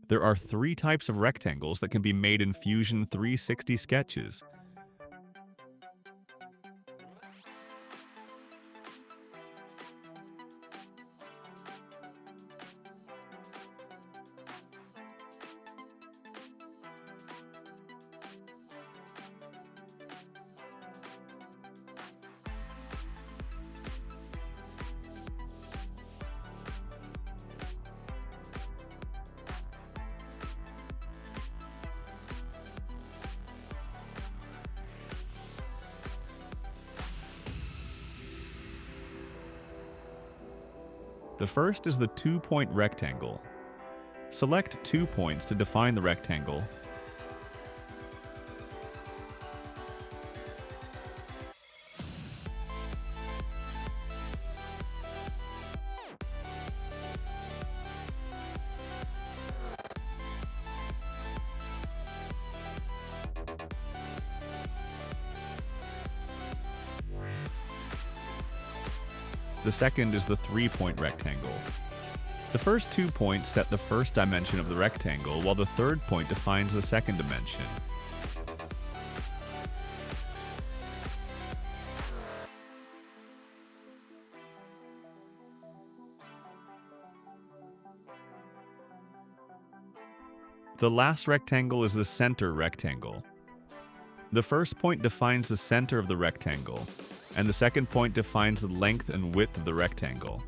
There are three types of rectangles that can be made in Fusion 360 sketches. The first is the two-point rectangle. Select 2 points to define the rectangle. The second is the three-point rectangle. The first 2 points set the first dimension of the rectangle, while the third point defines the second dimension. The last rectangle is the center rectangle. The first point defines the center of the rectangle, and the second point defines the length and width of the rectangle.